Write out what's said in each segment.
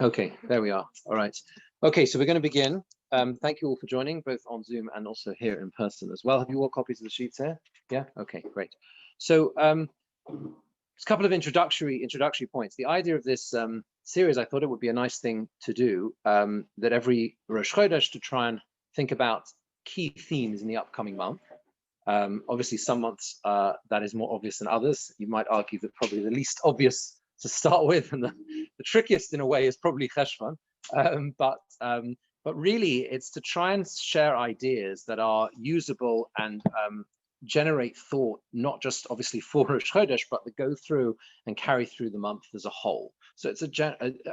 Okay, there we are. All right. Okay, so we're going to begin. Thank you all for joining, both on Zoom and also here in person as well. Have you all copies of the sheets here? Yeah. Okay, great. So, a couple of introductory points. The idea of this series, I thought it would be a nice thing to do. That every Rosh Chodesh to try and think about key themes in the upcoming month. Obviously, some months that is more obvious than others. You might argue that probably the least obvious to start with, and the trickiest in a way is probably Cheshvan. But really, it's to try and share ideas that are usable and generate thought, not just obviously for Rosh Chodesh, but that go through and carry through the month as a whole. So it's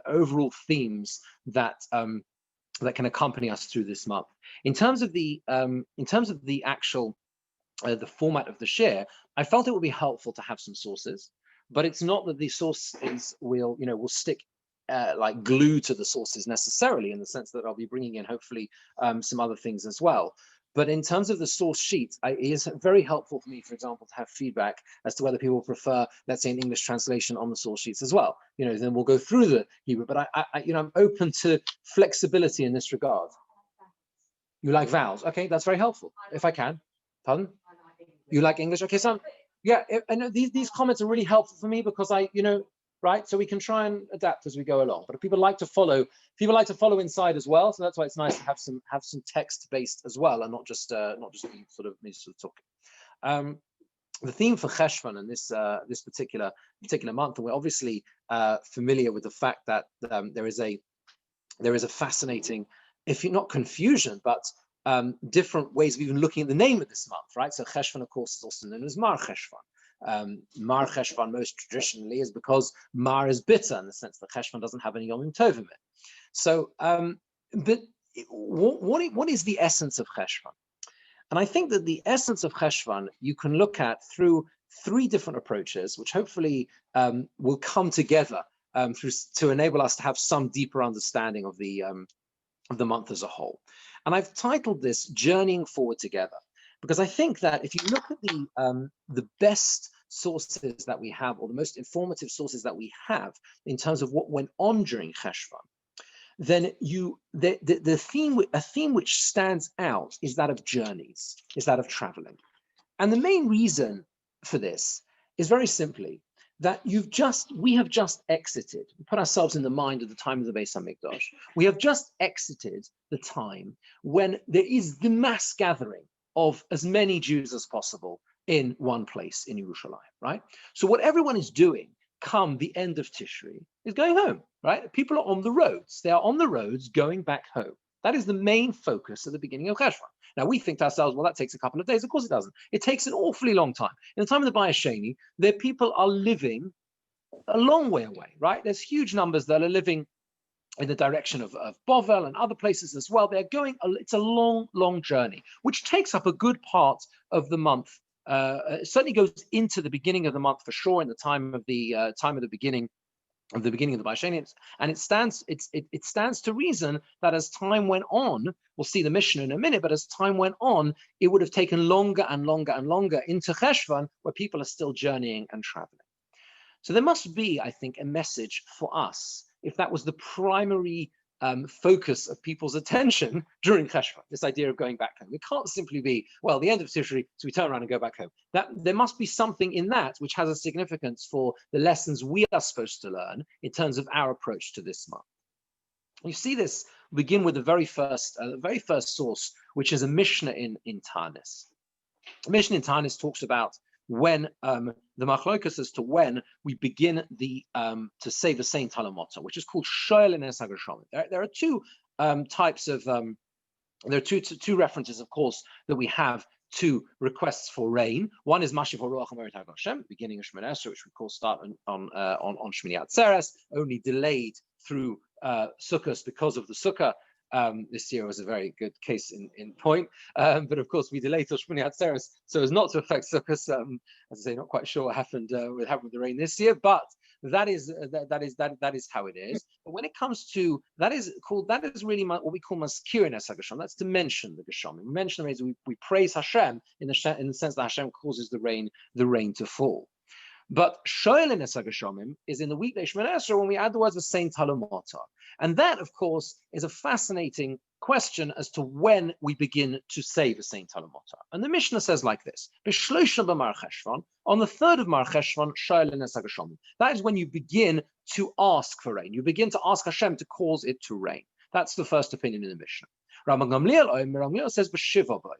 overall themes that that can accompany us through this month. In terms of the actual the format of the share, I felt it would be helpful to have some sources, but it's not that the sources will stick like glue to the sources necessarily, in the sense that I'll be bringing in hopefully some other things as well. But in terms of the source sheet, it is very helpful for me, for example, to have feedback as to whether people prefer, let's say, an English translation on the source sheets as well. Then we'll go through the Hebrew. But I'm open to flexibility in this regard. You like vowels? Okay, that's very helpful. If I can, pardon. You like English? Okay, so yeah, and these comments are really helpful for me because right? So we can try and adapt as we go along. But if people like to follow inside as well. So that's why it's nice to have some text based as well, and not just me sort of talking. The theme for Cheshvan and this particular month, and we're obviously familiar with the fact that there is a fascinating, if you're not confusion, but different ways of even looking at the name of this month, right? So Cheshvan, of course, is also known as Mar Cheshvan. Mar Cheshvan most traditionally is because Mar is bitter, in the sense that Cheshvan doesn't have any Yomim Tovim in. So, but what is the essence of Cheshvan? And I think that the essence of Cheshvan you can look at through three different approaches, which hopefully will come together to enable us to have some deeper understanding of the month as a whole. And I've titled this "Journeying Forward Together," because I think that if you look at the best sources that we have, or the most informative sources that we have in terms of what went on during Cheshvan, then a theme which stands out is that of journeys, is that of traveling. And the main reason for this is very simply that we have just exited, put ourselves in the mind of the time of the Beis Hamikdash. We have just exited the time when there is the mass gathering of as many Jews as possible in one place in Yerushalayim, right? So what everyone is doing come the end of Tishri is going home, right? People are on the roads. They are on the roads going back home. That is the main focus at the beginning of Cheshvan. Now, we think to ourselves, well, that takes a couple of days. Of course it doesn't. It takes an awfully long time. In the time of the Bayis Sheni, their people are living a long way away, right? There's huge numbers that are living in the direction of Bovel and other places as well. They're going, it's a long, long journey, which takes up a good part of the month. It certainly goes into the beginning of the month for sure, in the time of the beginning of the Bayis Sheni, and it stands to reason that as time went on, we'll see the Mishnah in a minute, but as time went on, it would have taken longer and longer and longer into Cheshvan, where people are still journeying and traveling. So there must be, I think, a message for us, if that was the primary focus of people's attention during Cheshvan, this idea of going back home. It can't simply be, well, the end of Tishri, so we turn around and go back home. That there must be something in that which has a significance for the lessons we are supposed to learn in terms of our approach to this month. You see this begin with the very first source, which is a Mishnah in Tanis. The Mishnah in Tanis talks about when the machlokas as to when we begin to say the same Talamota, which is called Shoel and Esagashomim. There are two types of there are two references, of course, that we have to requests for rain. One is Mashiv Haruach Merit Hashem, beginning of Shemini Esrei, which we call start on Shmini Atzeres, only delayed through Sukkot because of the Sukkah. This year was a very good case in point, but of course we delayed till Shmini Atzeres so as not to affect Sukkot. As I say, not quite sure what happened with the rain this year, but that is how it is. But when it comes to that is really what we call Maskirin Es HaGasham. That's to mention the Gasham. We mention the rain. We praise Hashem in the sense that Hashem causes the rain to fall. But Shoel Nesagashomim is in the weekday Shemona Esrei when we add the words of Saint Talumata. And that, of course, is a fascinating question as to when we begin to say the Saint Talumata. And the Mishnah says like this: on the 3rd of Mar Cheshvan, Shoel Nesagashomim. That is when you begin to ask for rain. You begin to ask Hashem to cause it to rain. That's the first opinion in the Mishnah. Rabbi Gamliel says b'Shiva B'Oy.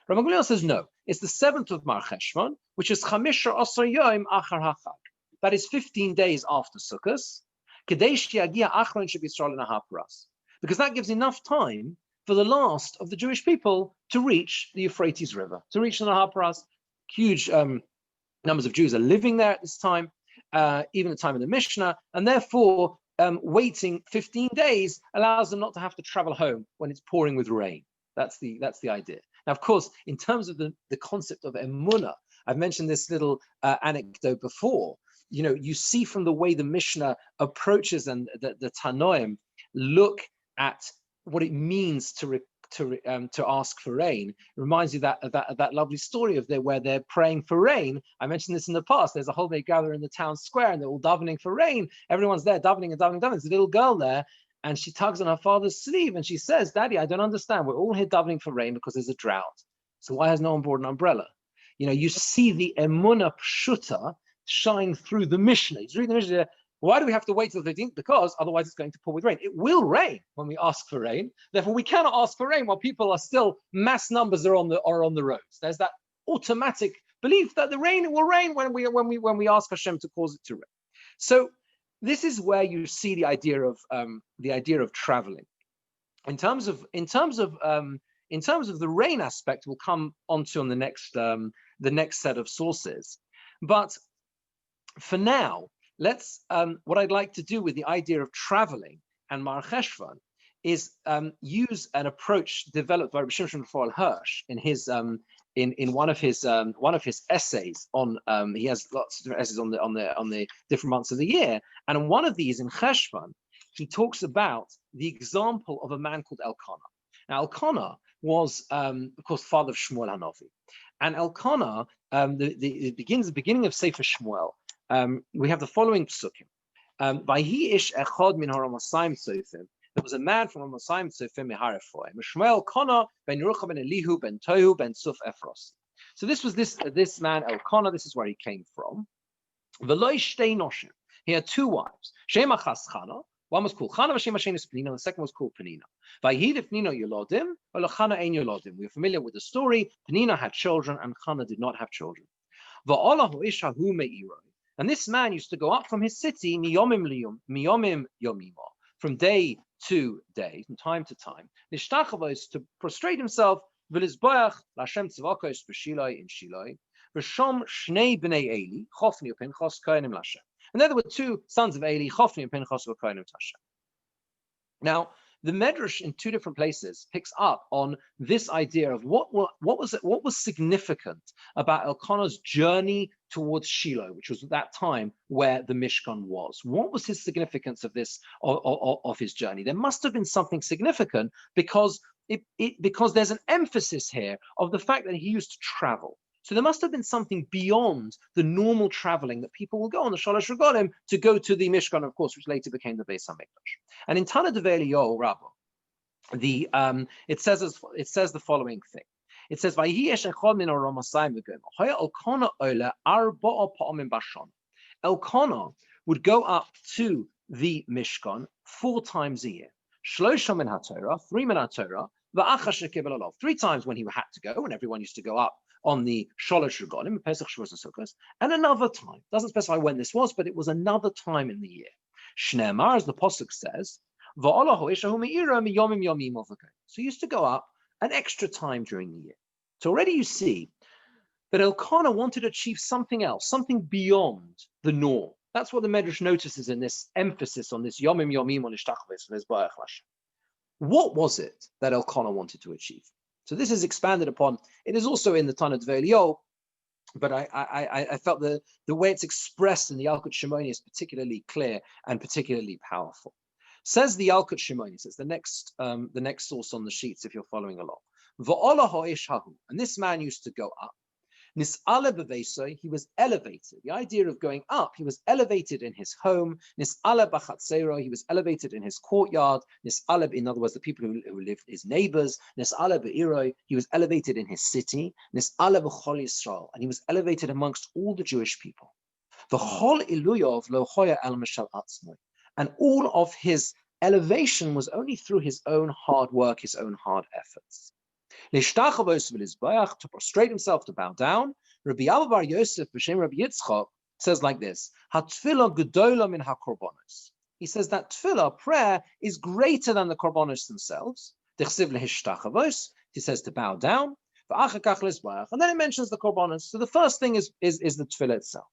Rabbi Gamliel says no. It's the 7th of Mar Cheshvan, which is Chamisha Asar Yom Achar HaChag. That is 15 days after Sukkot. Because that gives enough time for the last of the Jewish people to reach the Euphrates River, to reach the Nahar Paras. Huge numbers of Jews are living there at this time, even at the time of the Mishnah, and therefore waiting 15 days allows them not to have to travel home when it's pouring with rain. That's the idea. Now, of course, in terms of the concept of emunah, I've mentioned this little anecdote before. You know, you see from the way the Mishnah approaches and the Tanoim look at what it means to ask for rain. It reminds you that lovely story of where they're praying for rain. I mentioned this in the past. There's a whole day gather in the town square and they're all davening for rain. Everyone's there davening and davening. There's a little girl there, and she tugs on her father's sleeve and she says, "Daddy, I don't understand. We're all here davening for rain because there's a drought. So why has no one brought an umbrella?" You know, you see the emunah pshuta shine through the Mishnah. You read the Mishnah. Why do we have to wait till the 15th? Because otherwise it's going to pour with rain. It will rain when we ask for rain. Therefore, we cannot ask for rain while people are still mass numbers are on the roads. There's that automatic belief that the rain will rain when we ask Hashem to cause it to rain. So this is where you see the idea of traveling. In terms of the rain aspect, we'll come onto on the next set of sources. But for now, let's what I'd like to do with the idea of traveling and Mar Cheshvan is use an approach developed by Rabbi Shimshon Raphael Hirsch in his in one of his essays on he has lots of different essays on the different months of the year, and in one of these in Cheshvan he talks about the example of a man called Elkanah. Now Elkanah was of course father of Shmuel Hanavi, and Elkanah the beginning of Sefer Shmuel. We have the following psukim. Vayhi ish echad min haramasayim tzofim. There was a man from Haramasayim tzofim meharefoi. Shmuel Elkanah ben Yerucha ben Elihu ben Tohu ben Suf Ephros. So this was this man Elkanah. This is where he came from. V'lo shtei noshim. He had 2 wives. Shem achas Chana. One was called Chana, v'shem hashem is Penina. The second was called Penina. Vayhi Penina yolodim, v'lechana ein yolodim. We're familiar with the story. Penina had children, and Chana did not have children. Va'olahu isha hu me'iroi. And this man used to go up from his city, miyomim yomima, from day to day, from time to time, nishtachavos, to prostrate himself, v'lizboach l'Hashem tzavakos b'shiloi in Shiloi, v'shom shnei b'nei Eli, Chofni u'Pinchos kohanim l'Hashem. And there were 2 sons of Eli, Chofni and Pinchas were kohanim to Hashem. Now, the Medrash in 2 different places picks up on this idea of what was significant about Elkanah's journey towards Shiloh, which was at that time where the Mishkan was. What was his significance of this of his journey? There must have been something significant because because there's an emphasis here of the fact that he used to travel. So there must have been something beyond the normal traveling that people will go on the Shalosh Regalim to go to the Mishkan, of course, which later became the Beis HaMikdash. And in Tana Devei Eliyahu Rabbah, it says the following thing. It says, Elkanah would go up to the Mishkan 4 times a year. 3 min HaTorah, 3 times when he had to go, when everyone used to go up on the Shalosh Regalim, Pesach, Shavuos, and Sukkot, and another time. Doesn't specify when this was, but it was another time in the year. Shneimar, as the Pasuk says, so he used to go up an extra time during the year. So already you see that Elkanah wanted to achieve something else, something beyond the norm. That's what the Medrash notices in this emphasis on this Yomim Yomim on Ishtachves Vezbayach Lashem. What was it that Elkanah wanted to achieve? So this is expanded upon. It is also in the Tana Devei Eliyahu, but I felt the way it's expressed in the Yalkut Shimoni is particularly clear and particularly powerful. Says the Yalkut Shimoni, says the next source on the sheets if you're following along. Va'olah ha'ish hahu, and this man used to go up. Nis'ala b'veisoi, he was elevated. The idea of going up, he was elevated in his home. Nis'ala b'chatzero, he was elevated in his courtyard. Nis'ala, in other words, the people who lived, his neighbors. Nis'ala b'iroi, he was elevated in his city. Nis'ala b'chol Yisrael, and he was elevated amongst all the Jewish people. V'chol iluyov lo choya el mishal atzmoi, and all of his elevation was only through his own hard work, his own hard efforts. To prostrate himself, to bow down. Rabbi Bar Yosef b'shem Rabbi Yitzchak says like this: "Hatfilah gedola min hakorbanos." He says that tefillah, prayer, is greater than the korbanos themselves. He says to bow down, and then it mentions the korbanos. So the first thing is the tefillah itself.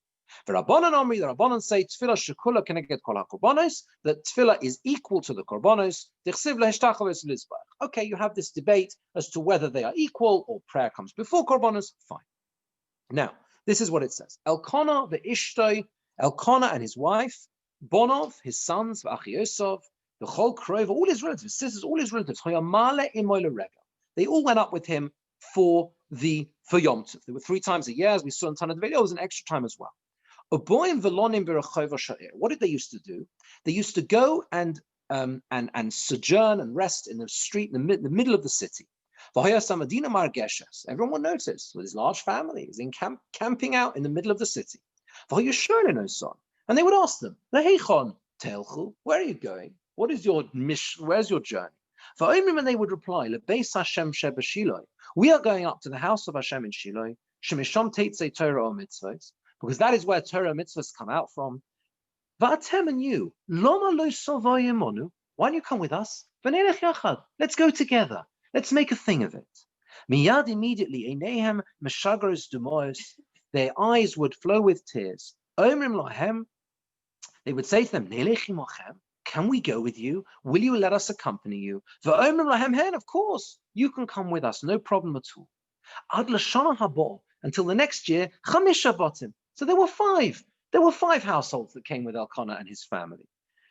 The Rabbanan say tefillah shekula keneged kol hakorbanos, that tefillah is equal to the korbanos. Okay, you have this debate as to whether they are equal or prayer comes before korbanos. Fine. Now, this is what it says: Elkanah the Ishtoi, Elkanah and his wife, Bonov, his sons, V'Achiosov, the Chol Krov, all his relatives, sisters, all his relatives. They all went up with him for Yom Tov. There were 3 times a year, as we saw in Tanakh. There was an extra time as well. What did they used to do? They used to go and sojourn and rest in the street in the middle of the city. Everyone will notice with his large family is camping out in the middle of the city. And they would ask them, where are you going? What is your mission? Where's your journey? And they would reply, we are going up to the house of Hashem in Shiloh, because that is where Torah mitzvahs come out from. Va'atem and you, loma lo sovayimonu, why don't you come with us? V'nelech yachad, let's go together. Let's make a thing of it. Miyad immediately, einehem meshagros dumois, their eyes would flow with tears. Omrim lahem, they would say to them, Nelech imochem, can we go with you? Will you let us accompany you? Va'omrim lahem hen, of course, you can come with us, no problem at all. Ad l'shana habo, until the next year, chamisha batim. So there were 5. There were 5 households that came with Elkanah and his family.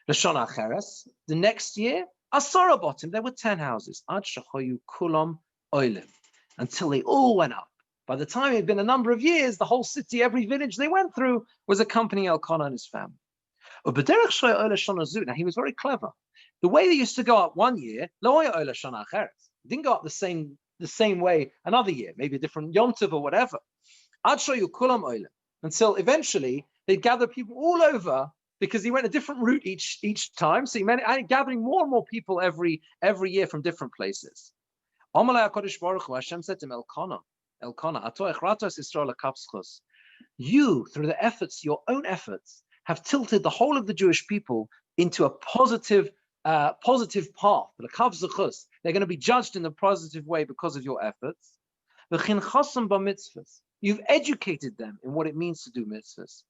L'shana acheres, the next year, asara batim, there were 10 houses. Ad shachoyu kulam oilim, until they all went up. By the time it had been a number of years, the whole city, every village they went through was accompanying Elkanah and his family. Now he was very clever. The way they used to go up one year, didn't go up the same way another year, maybe a different Yom Tov or whatever. Until eventually they'd gather people all over, because he went a different route each time. So he meant gathering more and more people every year from different places. Hashem said to him, Elkanah, you, through the efforts, your own efforts, have tilted the whole of the Jewish people into a positive path. They're going to be judged in a positive way because of your efforts. You've educated them in what it means to do mitzvahs.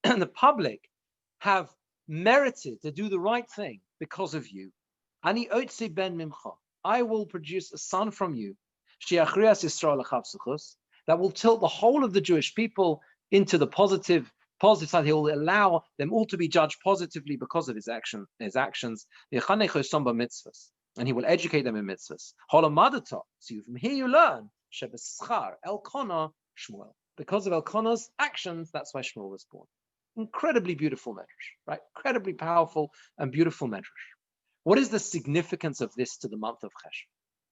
And the public have merited to do the right thing because of you. I will produce a son from you that will tilt the whole of the Jewish people into the positive side. He will allow them all to be judged positively because of his actions. And he will educate them in mitzvahs. So from here you learn Elkanah Shmuel. Because of Elkanah's actions, that's why Shmuel was born. Incredibly beautiful medrash, right? Incredibly powerful and beautiful medrash. What is the significance of this to the month of Cheshvan?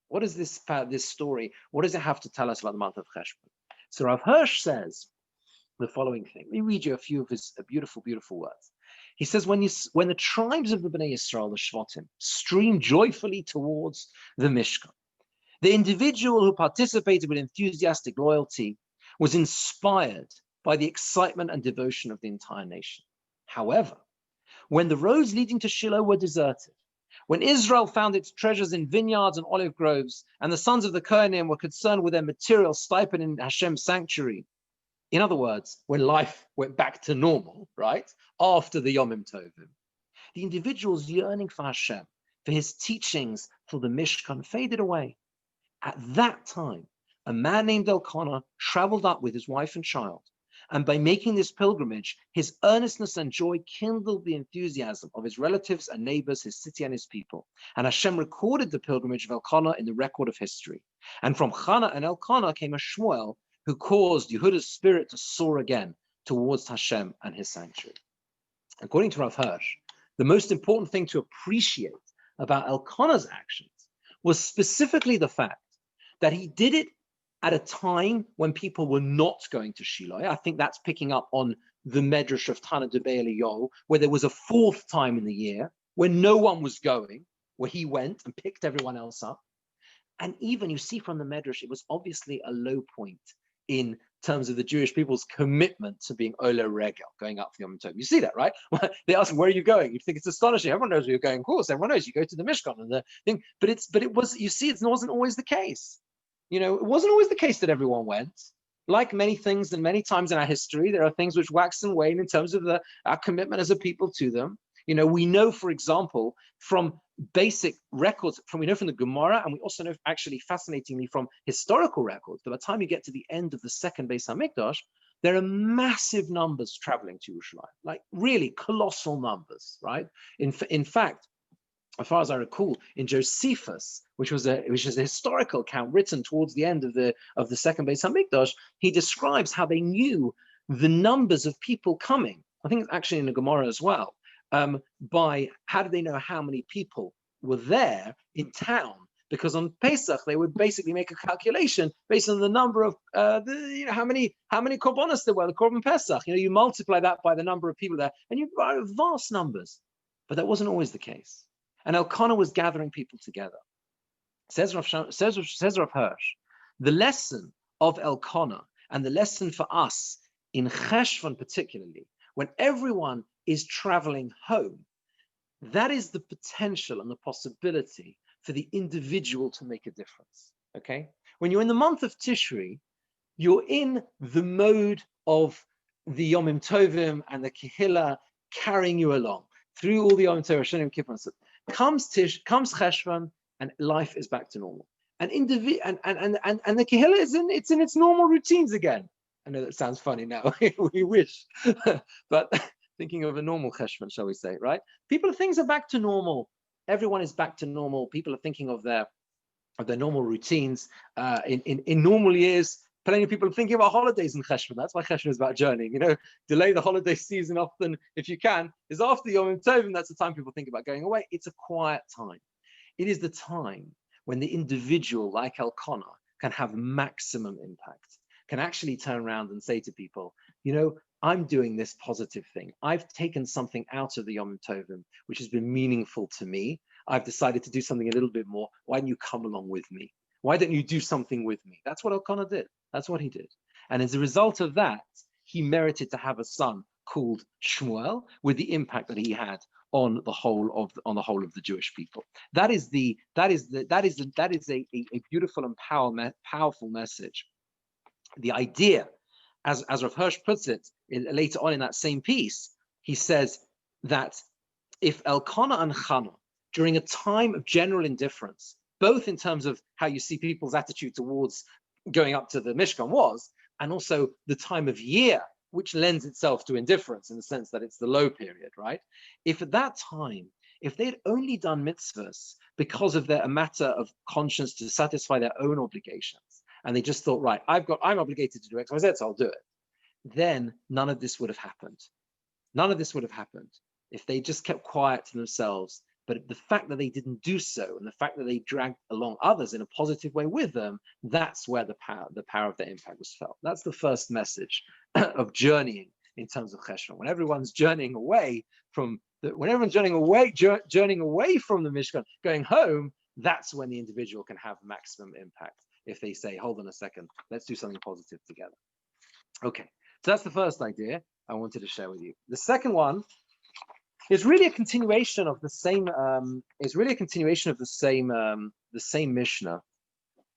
What is this story? What does it have to tell us about the month of Cheshvan? So Rav Hirsch says the following thing. Let me read you a few of his beautiful, beautiful words. He says, when the tribes of the Bnei Yisrael, the Shvatim, stream joyfully towards the Mishkan, the individual who participated with enthusiastic loyalty was inspired by the excitement and devotion of the entire nation. However, when the roads leading to Shiloh were deserted, when Israel found its treasures in vineyards and olive groves, and the sons of the Kohanim were concerned with their material stipend in Hashem's sanctuary, in other words, when life went back to normal, right, after the Yomim Tovim, the individual's yearning for Hashem, for his teachings, for the Mishkan faded away. At that time, a man named Elkanah traveled up with his wife and child, and by making this pilgrimage, his earnestness and joy kindled the enthusiasm of his relatives and neighbors, his city and his people. And Hashem recorded the pilgrimage of Elkanah in the record of history. And from Chana and Elkanah came a Shmuel who caused Yehuda's spirit to soar again towards Hashem and his sanctuary. According to Rav Hirsch, the most important thing to appreciate about Elkanah's actions was specifically the fact that he did it at a time when people were not going to Shiloh. I think that's picking up on the Medrash of Tana Debei Eliyahu, where there was a fourth time in the year when no one was going, where he went and picked everyone else up. And even you see from the Medrash, it was obviously a low point in terms of the Jewish people's commitment to being Ola Regel, going up for Yom Tov. You see that, right? They ask, where are you going? You think it's astonishing. Everyone knows where you're going. Of course, everyone knows you go to the Mishkan and the thing. But it was, you see, it wasn't always the case. It wasn't always the case that everyone went. Like many things and many times in our history, there are things which wax and wane in terms of our commitment as a people to them. We know, for example, from basic records, we know from the Gemara, and we also know, actually, fascinatingly, from historical records, that by the time you get to the end of the second Beis Hamikdash, there are massive numbers traveling to Yerushalayim, like really colossal numbers, right? In fact, as far as I recall, in Josephus, which is a historical account written towards the end of the second Beis Hamikdash, he describes how they knew the numbers of people coming. I think it's actually in the Gemara as well. By how do they know how many people were there in town? Because on Pesach they would basically make a calculation based on the number of how many korbanos there were, the korban Pesach. You multiply that by the number of people there, and you buy vast numbers. But that wasn't always the case. And Elkanah was gathering people together. Says Rav Hirsch, the lesson of Elkanah and the lesson for us in Cheshvan particularly, when everyone is traveling home, that is the potential and the possibility for the individual to make a difference. Okay, when you're in the month of Tishri, you're in the mode of the Yomim Tovim and the Kehillah carrying you along through all the Yom Tov, Shonim Kippur. Comes Cheshvan, and life is back to normal. And the Kehillah is in its normal routines again. I know that sounds funny now. We wish, but thinking of a normal Cheshvan, shall we say, right? Things are back to normal. Everyone is back to normal. People are thinking of their normal routines. In normal years, plenty of people are thinking about holidays in Cheshvan. That's why Cheshvan is about journeying. Delay the holiday season often, if you can, is after Yom Tovim. That's the time people think about going away. It's a quiet time. It is the time when the individual, like Elkanah, can have maximum impact, can actually turn around and say to people, I'm doing this positive thing. I've taken something out of the Yom Tovim, which has been meaningful to me. I've decided to do something a little bit more. Why don't you come along with me? Why don't you do something with me? That's what Elkanah did. That's what he did. And as a result of that, he merited to have a son called Shmuel, with the impact that he had on the whole of the Jewish people. That is a beautiful and powerful message. The idea, as Rav Hirsch puts it later on in that same piece, he says that if Elkanah and Chana, during a time of general indifference, both in terms of how you see people's attitude towards going up to the Mishkan was, and also the time of year, which lends itself to indifference in the sense that it's the low period, right? If at that time, if they'd only done mitzvahs because of a matter of conscience to satisfy their own obligations, and they just thought, right, I'm obligated to do X, Y, Z, so I'll do it, then none of this would have happened. None of this would have happened if they just kept quiet to themselves. But the fact that they didn't do so, and the fact that they dragged along others in a positive way with them, that's where the power of their impact was felt. That's the first message of journeying in terms of Cheshvan. When everyone's journeying away from the Mishkan, going home, that's when the individual can have maximum impact. If they say, hold on a second, let's do something positive together. Okay, so that's the first idea I wanted to share with you. The second one is really a continuation of the same. The same Mishnah,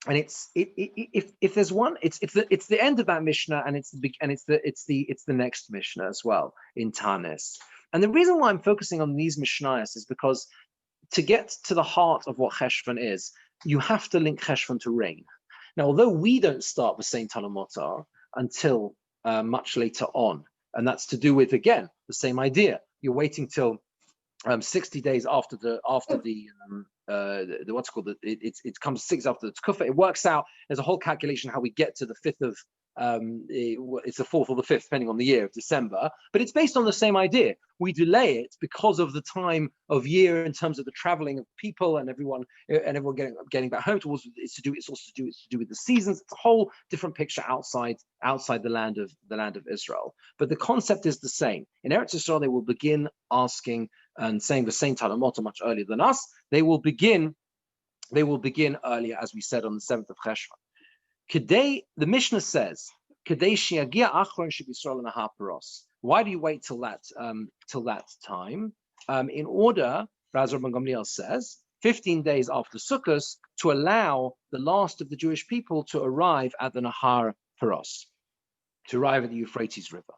and if there's one, it's the end of that Mishnah, and it's the next Mishnah as well in Tanis. And the reason why I'm focusing on these Mishnayos is because to get to the heart of what Cheshvan is, you have to link Cheshvan to rain. Now, although we don't start with Saint Talamotar until much later on, and that's to do with, again, the same idea. You're waiting till 60 days after the what's called it comes 6 after the Tkufa. It works out. There's a whole calculation how we get to the 5th of it's the 4th or the 5th, depending on the year of December. But it's based on the same idea. We delay it because of the time of year in terms of the traveling of people and everyone getting back home. It's also to do with the seasons. It's a whole different picture outside the land of Israel. But the concept is the same. In Eretz Yisrael, they will begin asking and saying the same Talamot much earlier than us. They will begin earlier, as we said, on the 7th of Cheshvan. The Mishnah says, why do you wait till that time? In order, Rabbi Birnbaum says, 15 days after Sukkot, to allow the last of the Jewish people to arrive at the Nahar Paros, to arrive at the Euphrates River.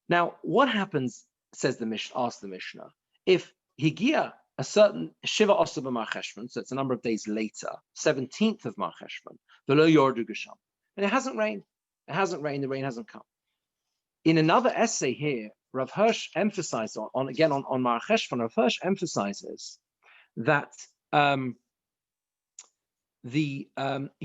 Now, what happens, asks the Mishnah, if Higia, a certain Shiva Osab Mar Cheshvan, so it's a number of days later, 17th of Mar Cheshvan, the Lo Yordu Gesham, and it hasn't rained. The rain hasn't come. In another essay here, Rav Hirsch emphasized on Mar Cheshvan, Rav Hirsch emphasizes that he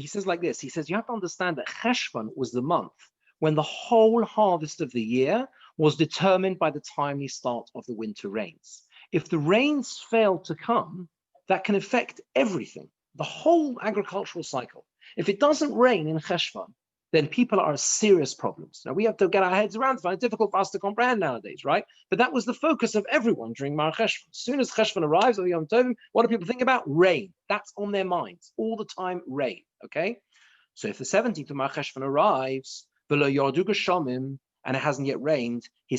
says like this. He says you have to understand that Cheshvan was the month when the whole harvest of the year was determined by the timely start of the winter rains. If the rains fail to come, that can affect everything, the whole agricultural cycle. If it doesn't rain in Cheshvan, then people are serious problems. Now, we have to get our heads around it. It's difficult for us to comprehend nowadays, right? But that was the focus of everyone during Mar Cheshvan. As soon as Cheshvan arrives, or Yom Tovim, what do people think about? Rain. That's on their minds all the time, rain, okay? So if the 17th of Mar Cheshvan arrives, below Yordu Geshomim, and it hasn't yet rained, they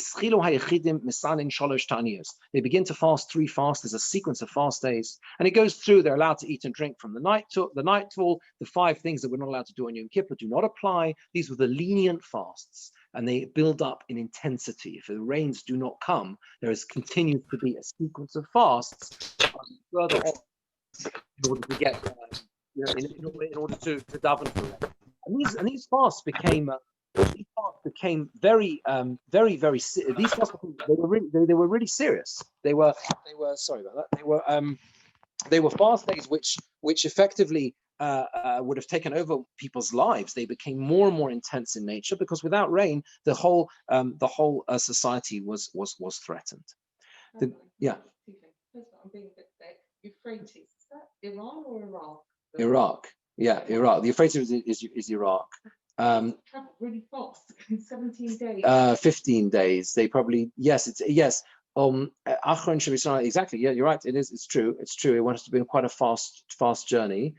begin to fast 3 fasts. There's a sequence of fast days, and it goes through. They're allowed to eat and drink from the nightfall. The 5 things that we're not allowed to do on Yom Kippur do not apply. These were the lenient fasts, and they build up in intensity. If the rains do not come, there continues to be a sequence of fasts further on in order to get, in order to daven for it. And these fasts became very, very, very. These fasts they were really serious. They were sorry about that. They were fast days which effectively would have taken over people's lives. They became more and more intense in nature because without rain, the whole society was threatened. Yeah. I'm being a bit thick. Euphrates, is that Iran or Iraq? Iraq. Yeah, Iraq. The Euphrates is Iraq. Travel really fast in 17 days. 15 days. They probably yes. Achron Shabbat, exactly. Yeah, you're right. It's true. It must have been quite a fast journey.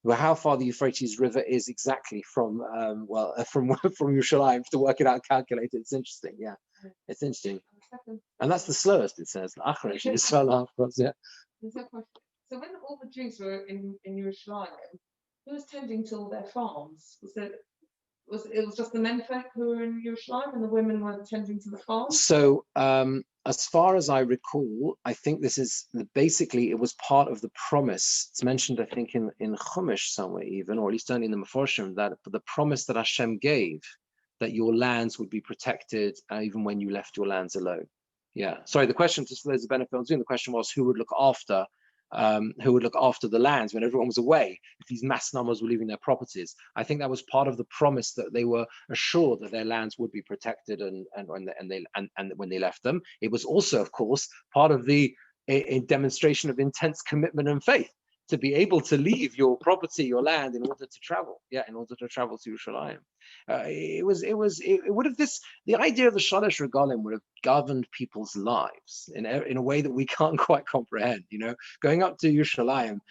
Well, how far the Euphrates River is exactly from Yerushalayim to work it out and calculate it. It's interesting. Yeah, it's interesting. And that's the slowest. It says Achron Shabbat. Yeah. So when all the Jews were in Yerushalayim, who was tending to all their farms? It was just the men folk who were in Yerushalayim and the women were tending to the farms? So as far as I recall, I think this is basically, it was part of the promise. It's mentioned, I think, in Chumash somewhere even, or at least only in the Meforshim, that the promise that Hashem gave, that your lands would be protected even when you left your lands alone. Yeah. Sorry, the question, just for those of benefit on Zoom, the question was who would look after the lands when everyone was away, if these mass numbers were leaving their properties. I think that was part of the promise that they were assured that their lands would be protected and when they left them. It was also, of course, part of a demonstration of intense commitment and faith to be able to leave your property, your land, in order to travel. Yeah, in order to travel to Yerushalayim. The idea of the Chodesh Regalim would have governed people's lives in a way that we can't quite comprehend. Going up to Yerushalayim.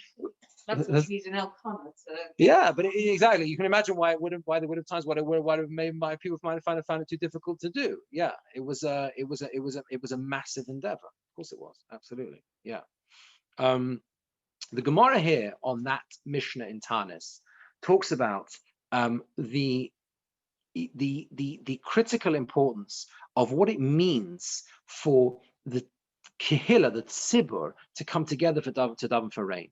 That's what you need an Elkanah to. Yeah, but exactly. You can imagine why there would have times why have made people might have found it too difficult to do. Yeah, it was a massive endeavor. Of course, it was. Absolutely. Yeah. The Gemara here on that Mishnah in Tanis talks about the critical importance of what it means for the Kehillah, the Tzibur, to come together to daven for rain.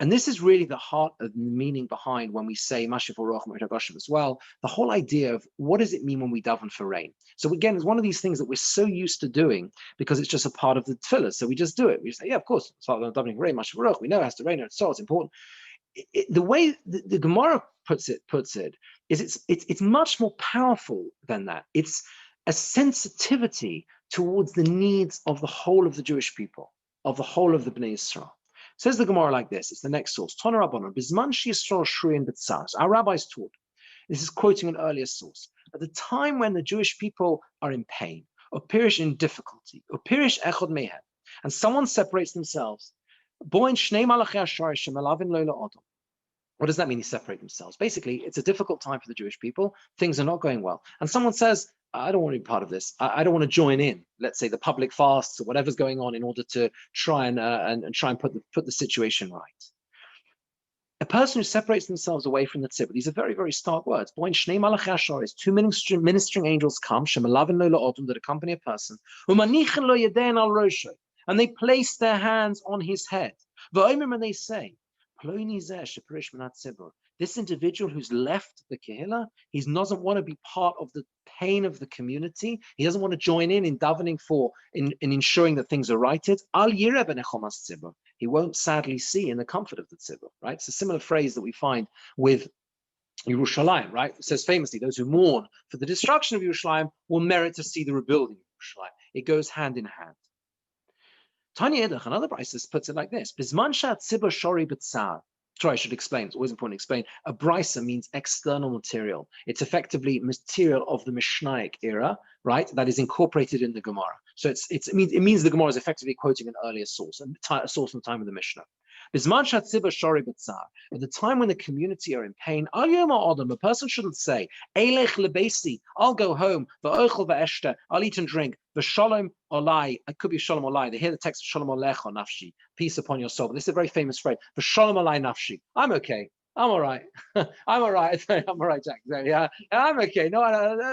And this is really the heart of the meaning behind when we say Mashiv Oroch Moshe as well, the whole idea of what does it mean when we daven for rain? So again, it's one of these things that we're so used to doing because it's just a part of the tefillah. So we just do it. We just say, yeah, of course, it's like davening for rain, Mashiv Oroch. We know it has to rain, so it's important. The way the Gemara puts it is it's much more powerful than that. It's a sensitivity towards the needs of the whole of the Jewish people, of the whole of the Bnei Yisrael. Says the Gemara like this, it's the next source. Tana Rabbanon, Bizman Yisrael Shruin B'tzars. Our rabbis taught, this is quoting an earlier source, at the time when the Jewish people are in pain, or perish in difficulty, or perish echod mehem, and someone separates themselves, what does that mean, they separate themselves? Basically, it's a difficult time for the Jewish people. Things are not going well. And someone says, I don't want to be part of this. I don't want to join in, let's say, the public fasts or whatever's going on in order to try and try and put the situation right. A person who separates themselves away from the tzibur, these are very, very stark words. Two ministering angels come, that accompany a person, and they place their hands on his head. And they say, this individual who's left the kehillah, he doesn't want to be part of the pain of the community. He doesn't want to join in davening in ensuring that things are righted. He won't sadly see in the comfort of the tzibur, right? It's a similar phrase that we find with Yerushalayim, right? It says famously, those who mourn for the destruction of Yerushalayim will merit to see the rebuilding of Yerushalayim. It goes hand in hand. Tanya Edach, another Bryce puts it like this: Bizman tzibur shori b'tzar. Sorry, I should explain. It's always important to explain. A brisa means external material. It's effectively material of the Mishnaic era, right? That is incorporated in the Gemara. So it means the Gemara is effectively quoting an earlier source, a source from the time of the Mishnah. At the time when the community are in pain, a person shouldn't say, Eilech lebesi, I'll go home, I'll eat and drink, v'shalom olai, it could be shalom olai, they hear the text of shalom olecha nafshi, peace upon your soul, but this is a very famous phrase, v'shalom olai nafshi, I'm okay, I'm all right, I'm all right, I'm all right, Jack, yeah, I'm okay, no,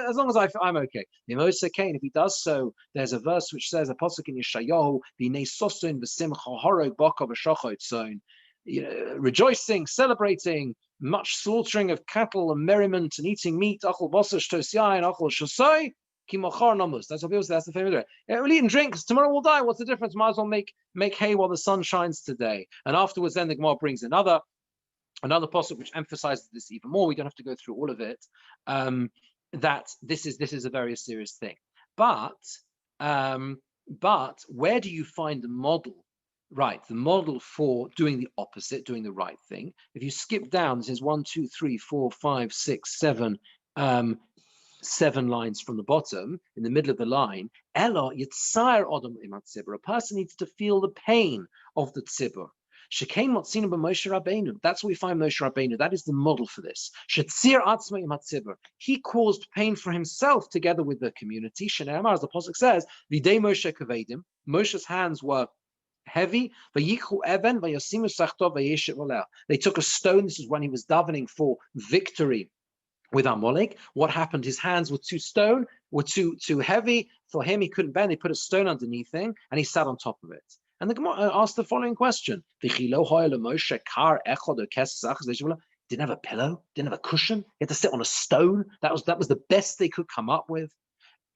as long as I'm okay. If he does so, there's a verse which says, a pasuk in Yeshayahu, v'nei sosun v'simcha horog baka v'shachot zon, rejoicing, celebrating, much slaughtering of cattle and merriment and eating meat, achol bosash tosyayin, achol shasoi, kimachar namus. That's what people say, that's the famous way. We'll eat and drink, because tomorrow we'll die. What's the difference? Might as well make hay while the sun shines today. And afterwards, then the Gemara brings another pasuk which emphasizes this even more. We don't have to go through all of it. That this is a very serious thing. But where do you find the model? Right, the model for doing the opposite, doing the right thing. If you skip down, this is 1, 2, 3, 4, 5, 6, 7, 7 lines from the bottom, in the middle of the line. Elo yitzayir odom imat tzibur. A person needs to feel the pain of the tzibur. Shekain motzinu b'Moshe Rabbeinu. That's what we find Moshe Rabbeinu. That is the model for this. Shetzir atzma imat tzibur. He caused pain for himself together with the community. Shneimar, as the pasuk says, v'dei Moshe kavedim. Moshe's hands were heavy. They took a stone. This is when he was davening for victory with Amalek. What happened? His hands were too heavy for him. He couldn't bend. They put a stone underneath him, and he sat on top of it. And the Gemara asked the following question: didn't have a pillow, didn't have a cushion. He had to sit on a stone. That was the best they could come up with.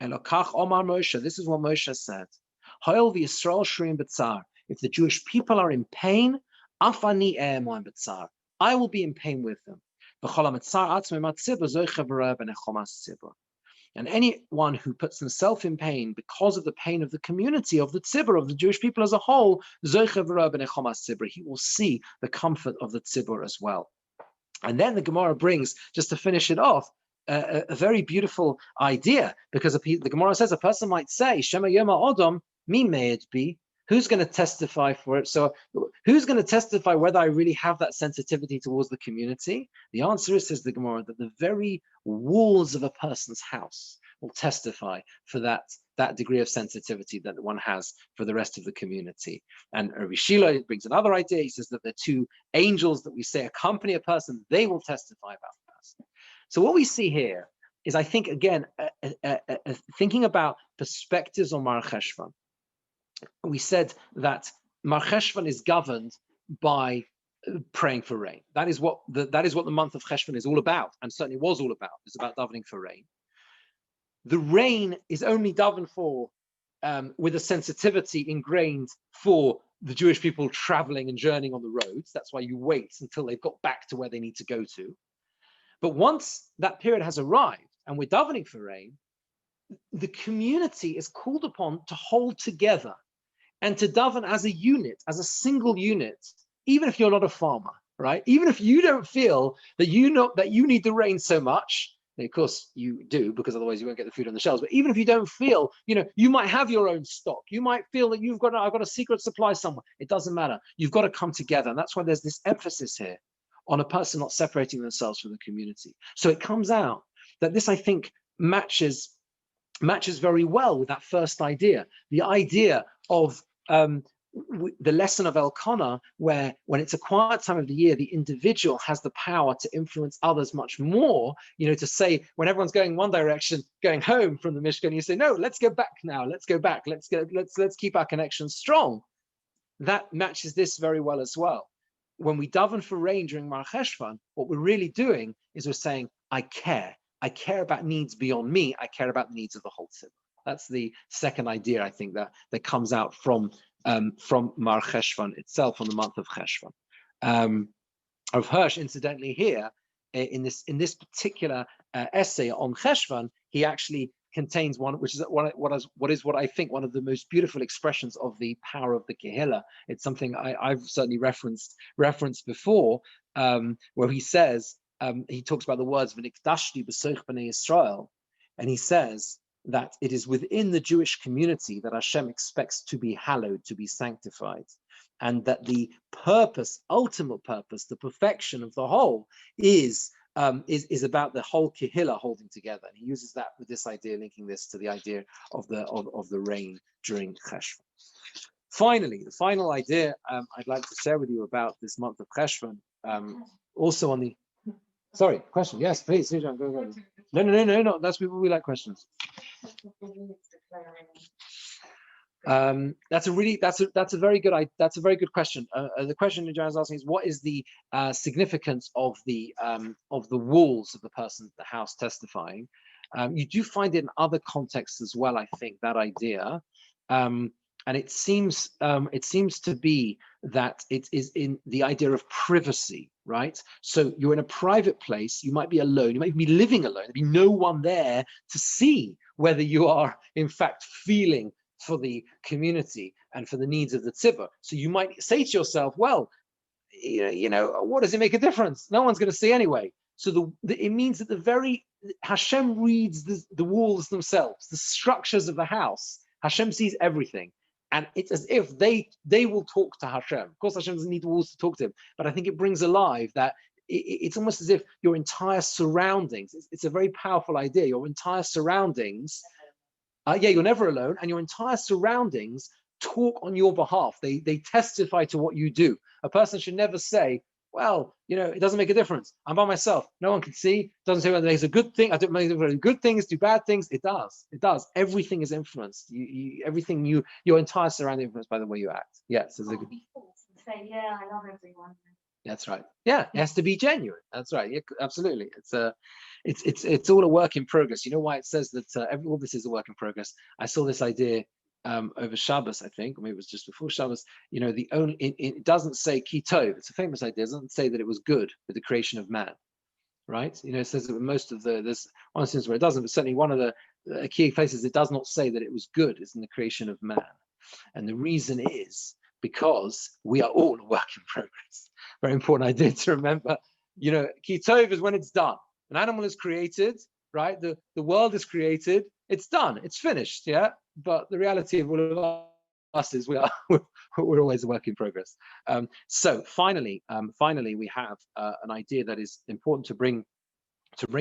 This is what Moshe said: if the Jewish people are in pain, I will be in pain with them. And anyone who puts himself in pain because of the pain of the community, of the tzibur, of the Jewish people as a whole, he will see the comfort of the tzibur as well. And then the Gemara brings, just to finish it off, a very beautiful idea, because the Gemara says a person might say, Shema Yoma Odom, mi may it be. Who's going to testify for it? So who's going to testify whether I really have that sensitivity towards the community? The answer is, says the Gemara, that the very walls of a person's house will testify for that degree of sensitivity that one has for the rest of the community. And Rabbi Shilo brings another idea. He says that the two angels that we say accompany a person, they will testify about the person. So what we see here is, I think, again, thinking about perspectives on Mar Cheshvan. We said that Mar Cheshvan is governed by praying for rain. That is what the month of Cheshvan is all about, and certainly was all about. It's about davening for rain. The rain is only davened for with a sensitivity ingrained for the Jewish people traveling and journeying on the roads. That's why you wait until they've got back to where they need to go to. But once that period has arrived and we're davening for rain, the community is called upon to hold together and to daven as a unit, as a single unit, even if you're not a farmer, right? Even if you don't feel that you need the rain so much. And of course you do, because otherwise you won't get the food on the shelves. But even if you don't feel, you might have your own stock. You might feel that I've got a secret supply somewhere. It doesn't matter. You've got to come together. And that's why there's this emphasis here on a person not separating themselves from the community. So it comes out that this, I think, matches very well with that first idea, the idea of the lesson of Elkanah, where when it's a quiet time of the year, the individual has the power to influence others much more, to say, when everyone's going one direction, going home from the Mishkan, you say, no, let's go back now, let's go back, let's keep our connection strong. That matches this very well as well. When we daven for rain during Mar Cheshvan, what we're really doing is we're saying, I care about needs beyond me, I care about the needs of the whole tzibur. That's the second idea, I think, that comes out from Mar Cheshvan itself, on the month of Cheshvan. Rav Hirsch, incidentally, here in this particular essay on Cheshvan, he actually contains one, which is what I think one of the most beautiful expressions of the power of the Kehillah. It's something I've certainly referenced before, where he says, he talks about the words "V'nikdashti b'soich b'nei Yisrael," and he says that it is within the Jewish community that Hashem expects to be hallowed, to be sanctified, and that the ultimate purpose, the perfection of the whole is about the whole Kehillah holding together. And he uses that with this idea, linking this to the idea of the rain during Cheshvan. Finally, the final idea I'd like to share with you about this month of Cheshvan, also on the question. Yes, please, Sujan, go. No. That's we like questions. That's a very good question. The question that John is asking is, what is the significance of the walls of the person at the house testifying? You do find it in other contexts as well, I think, that idea, and it seems to be that it is in the idea of privacy, right? So you're in a private place, you might be alone, you might be living alone, there'd be no one there to see whether you are in fact feeling for the community and for the needs of the tzibur. So you might say to yourself, well, what does it make a difference? No one's going to see anyway. So it means that Hashem reads the walls themselves, the structures of the house. Hashem sees everything. And it's as if they will talk to Hashem. Of course, Hashem doesn't need the walls to talk to him, but I think it brings alive that it's almost as if your entire surroundings, it's a very powerful idea, your entire surroundings, you're never alone, and your entire surroundings talk on your behalf. They testify to what you do. A person should never say, well, it doesn't make a difference. I'm by myself. No one can see. It doesn't say whether it's a good thing. I don't know good things, do bad things. It does. Everything is influenced. Your entire surrounding influenced by the way you act. Yes. Say, yeah, I love everyone. That's right. Yeah, it has to be genuine. That's right. Yeah, absolutely. It's all a work in progress. You know why it says that all this is a work in progress? I saw this idea over Shabbos, I think, or maybe it was just before Shabbos. It doesn't say ki tov. It's a famous idea. It doesn't say that it was good with the creation of man, right? It says that most of there's one instance where it doesn't, but certainly one of the key places it does not say that it was good is in the creation of man, and the reason is because we are all a work in progress. Very important idea to remember. Ki tov is when it's done. An animal is created, right? The world is created. It's done. It's finished. Yeah. But the reality of all of us is we're always a work in progress. So finally, we have an idea that is important to bring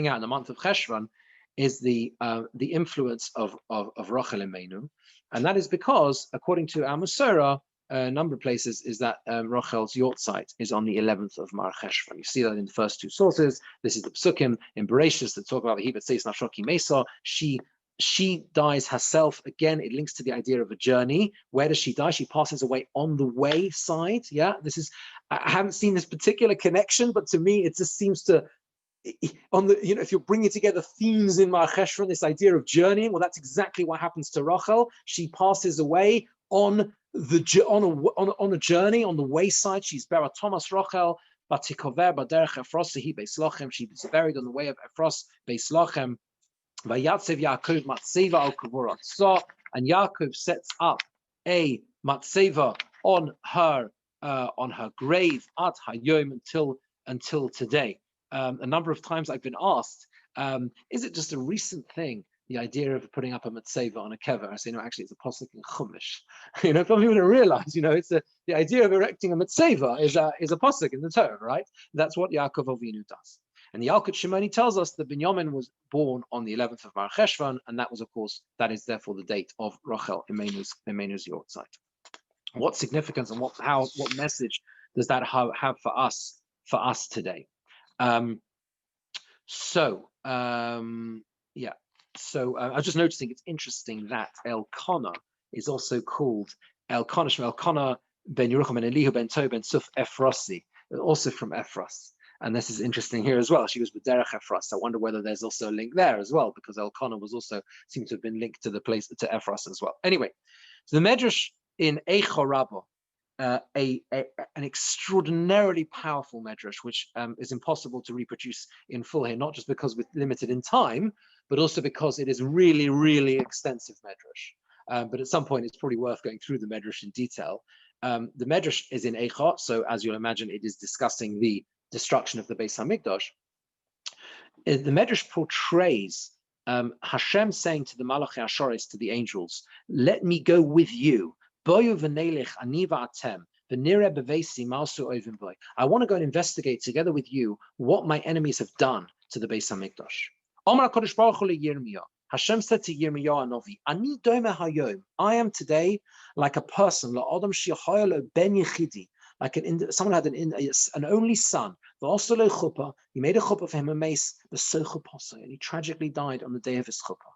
out in the month of Cheshvan, is the influence of Rachel Imeinu, and that is because, according to our Masorah, a number of places, is that Rachel's yortzeit is on the 11th of Mar Cheshvan. You see that in the first two sources. This is the Psukim in Bereshis that talk about the Hebet Seis Nafshoki Mesa. She she dies herself. Again, it links to the idea of a journey. Where does she die? She passes away on the way side. Yeah, this is, I haven't seen this particular connection, but to me, it just seems to, on the, if you're bringing together themes in Mar Cheshvan, this idea of journeying, well, that's exactly what happens to Rachel. She passes away on a journey, on the wayside. She's Berat Thomas Rachel, Batikover Baderech Efrosi Beis Lochem. She's buried on the way of Efros Beis Lochem. Vayatzev Yaakov Matseva al Kavura. So, and Yaakov sets up a Matseva on her grave at Hayom until today. A number of times I've been asked, is it just a recent thing, the idea of putting up a Matseva on a kever? I say, no, actually, it's a pasuk in Chumash. Some people don't realize, it's the idea of erecting a Matseva is a pasuk in the Torah, right? That's what Yaakov Avinu does. And the Yalkut Shimoni tells us that Binyamin was born on the 11th of Mar Cheshvan, and that was, of course, that is therefore the date of Rachel Imenu's Yortzeit. What significance and what message does that have for us today? I was just noticing it's interesting that Elkanah is also called Elkanah ben Yerucham ben Elihu ben Tob ben Suf Efrosi, also from Ephros. And this is interesting here as well. She was with Derech Ephros. I wonder whether there's also a link there as well, because Elkanah was also seemed to have been linked to the place to Ephros as well. Anyway, so the Medrash in Eicha Rabbah, an extraordinarily powerful Medrash, which is impossible to reproduce in full here, not just because we're limited in time, but also because it is really, really extensive Medrash. But at some point, it's probably worth going through the Medrash in detail. The Medrash is in Eicha, so as you'll imagine, it is discussing the destruction of the Beis Hamikdash. The Medrash portrays Hashem saying to the Malachei Ashores, to the angels, "Let me go with you. Boyu v'nelech ani v'atem v'nireh b'veisi malsu ovim boy." I want to go and investigate together with you what my enemies have done to the Beis Hamikdash. Amar HaKadosh Baruch Hu leYirmiyah. Hashem said to Yirmiyah Hanavi, "Ani domer hayom." I am today like a person, la'adam she'chaya lo ben yechidi, like someone had an only son. He made a chuppah for him, a mace, and he tragically died on the day of his chuppah.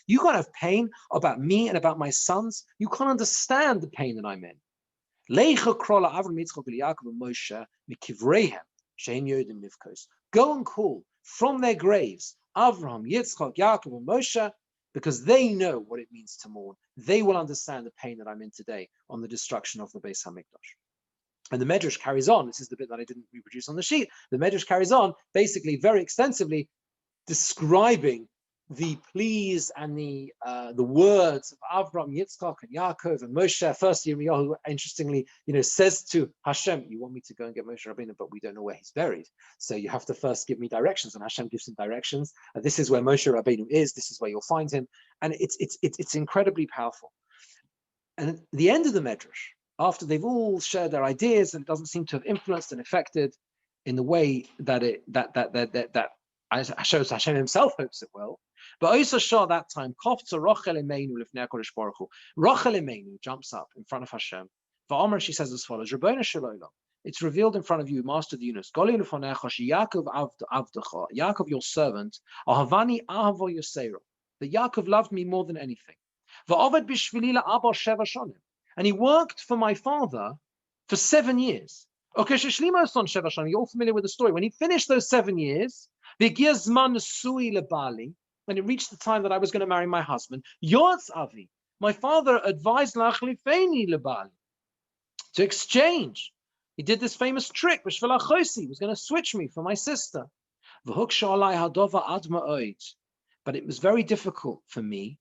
You can't have pain about me and about my sons. You can't understand the pain that I'm in. Go and call from their graves Avraham, Yitzchak, Yaakov, and Moshe, because they know what it means to mourn. They will understand the pain that I'm in today on the destruction of the Beis Hamikdash. And the Medrash carries on. This is the bit that I didn't reproduce on the sheet. The Medrash carries on, basically very extensively describing the pleas and the words of Avraham, Yitzchak, and Yaakov, and Moshe. First, Yirmiyahu, interestingly, says to Hashem, "You want me to go and get Moshe Rabbeinu, but we don't know where he's buried. So you have to first give me directions." And Hashem gives him directions. This is where Moshe Rabbeinu is. This is where you'll find him. And it's incredibly powerful. And at the end of the Medrash, after they've all shared their ideas, and it doesn't seem to have influenced and affected in the way that shows Hashem himself hopes it will. But also Shah that time, Rachel Imenu jumps up in front of Hashem. Va'amar, she says as follows: Rabbeinu Shalom, it's revealed in front of you, Master of the Universe, Yaakov your servant, Ahavani Ahavo Yosero, that Yaakov loved me more than anything. And he worked for my father for 7 years. Okay, you're all familiar with the story. When he finished those 7 years, and it reached the time that I was going to marry my husband, Avi, my father advised to exchange. He did this famous trick, he was going to switch me for my sister. But it was very difficult for me,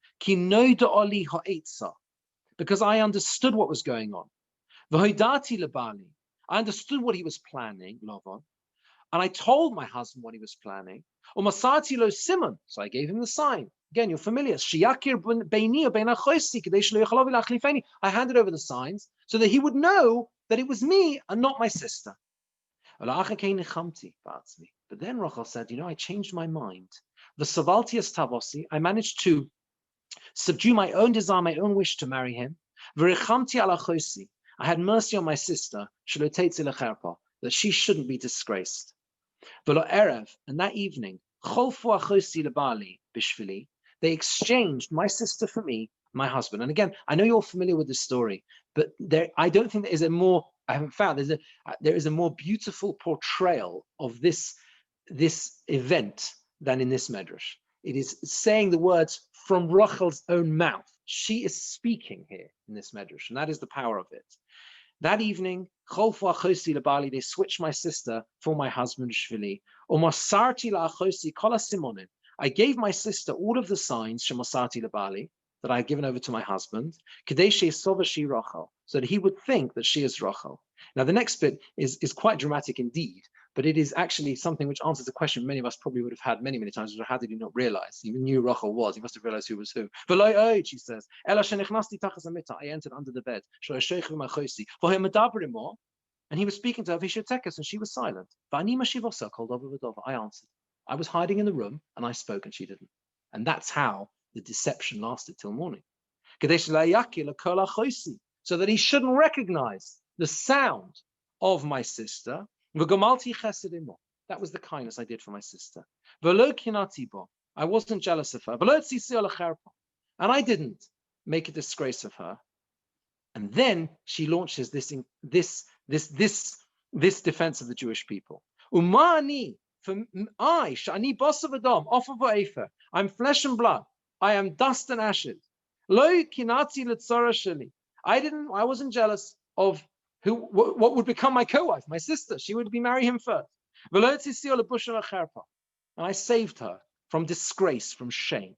because I understood what was going on. I understood what he was planning, and I told my husband what he was planning. So I gave him the sign. Again, you're familiar. I handed over the signs so that he would know that it was me and not my sister. But then Rachel said, I changed my mind. I managed to subdue my own desire, my own wish to marry him. I had mercy on my sister, that she shouldn't be disgraced. And that evening, Cholfu achosi lebali bishvili. They exchanged my sister for me, my husband. And again, I know you're familiar with this story, but I don't think there is a more, I haven't found, there is a more beautiful portrayal of this event than in this medrash. It is saying the words from Rachel's own mouth. She is speaking here in this medrash, and that is the power of it. That evening, they switched my sister for my husband Shvili. I gave my sister all of the signs that I had given over to my husband, so that he would think that she is Rachel. Now, the next bit is quite dramatic indeed, but it is actually something which answers a question many of us probably would have had many, many times. How did he not realize? He knew Rachel was. He must have realized who was who. She says, I entered under the bed. And he was speaking to her, and she was silent. I answered. I was hiding in the room, and I spoke, and she didn't. And that's how the deception lasted till morning. So that he shouldn't recognize the sound of my sister. That was the kindness I did for my sister. I wasn't jealous of her. And I didn't make a disgrace of her. And then she launches this defense of the Jewish people. Umani, I'm flesh and blood. I am dust and ashes. I wasn't jealous of what would become my co-wife, my sister. She would marry him first. And I saved her from disgrace, from shame.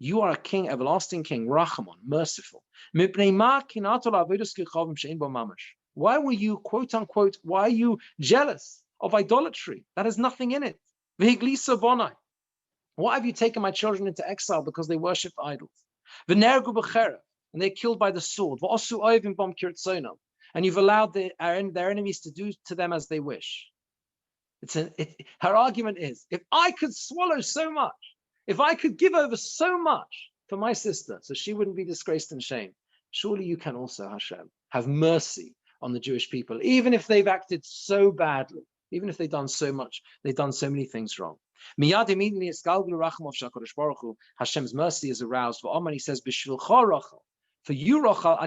You are a king, everlasting king, Rachamon, merciful. Why were you, quote unquote, why are you jealous of idolatry? That has nothing in it. Why have you taken my children into exile because they worship idols? And they're killed by the sword. And you've allowed their enemies to do to them as they wish. Her argument is, if I could swallow so much, if I could give over so much for my sister so she wouldn't be disgraced and shamed, surely you can also, Hashem, have mercy on the Jewish people, even if they've acted so badly, even if they've done so much, they've done so many things wrong. Miyad immediately, Hashem's mercy is aroused. And he says, for you, Rachel,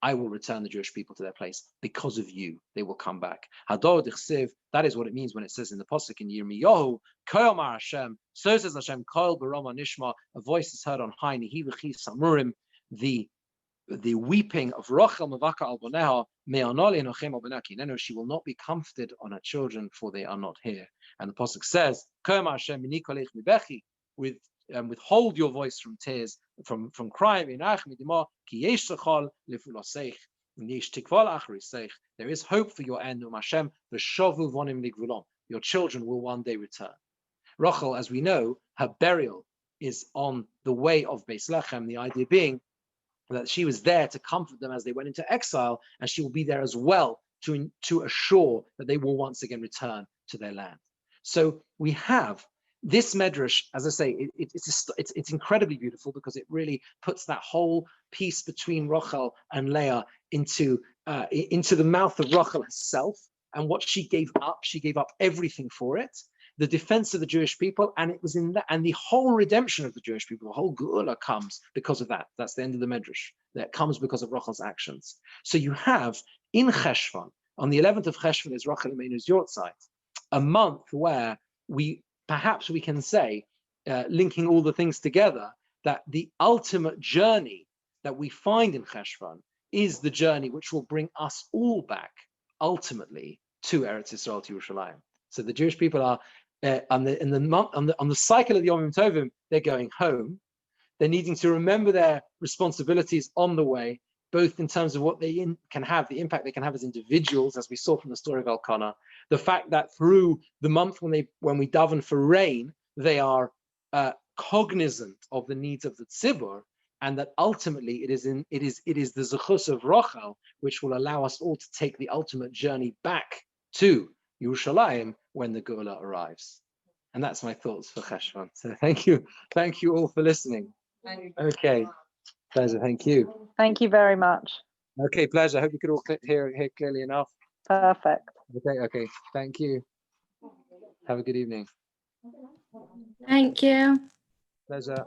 I will return the Jewish people to their place because of you. They will come back. That is what it means when it says in the pasuk in Yirmiyahu, Koyomar Hashem, so says Hashem, Koil Barama Nishma, a voice is heard on high, Nihi v'chi Samurim, the weeping of Rachel Mavaka al Boneha, Me'anoli Enochem al Bonaki. She will not be comforted on her children, for they are not here. And the pasuk says, Koyomar Hashem, Minikolech Mibechi, withhold your voice from tears, from crying. There is hope for your end, your children will one day return. Rachel, as we know, her burial is on the way of Beis Lechem, the idea being that she was there to comfort them as they went into exile, and she will be there as well to assure that they will once again return to their land. So we have this medrash, as I say, it's incredibly beautiful because it really puts that whole piece between Rachel and Leah into the mouth of Rachel herself and what she gave up. She gave up everything for it, the defense of the Jewish people, and it was in that, and the whole redemption of the Jewish people, the whole Geula comes because of that. That's the end of the medrash. That comes because of Rachel's actions. So you have in Cheshvan, on the 11th of Cheshvan is Rachel Imeinu's Yortzeit, a month where perhaps we can say, linking all the things together, that the ultimate journey that we find in Cheshvan is the journey which will bring us all back ultimately to Eretz Yisrael, to Yerushalayim. So the Jewish people are on the cycle of the Yom Tovim, they're going home. They're needing to remember their responsibilities on the way, both in terms of what they can have, the impact they can have as individuals, as we saw from the story of Elkanah, the fact that through the month when we daven for rain, they are cognizant of the needs of the tzibur, and that ultimately it is the zechus of Rachel which will allow us all to take the ultimate journey back to Yerushalayim when the Geula arrives. And that's my thoughts for Cheshvan. So thank you all for listening. Okay. Pleasure, thank you. Thank you very much. Okay, pleasure. I hope you could all hear clearly enough. Perfect. Okay, thank you. Have a good evening. Thank you. Pleasure.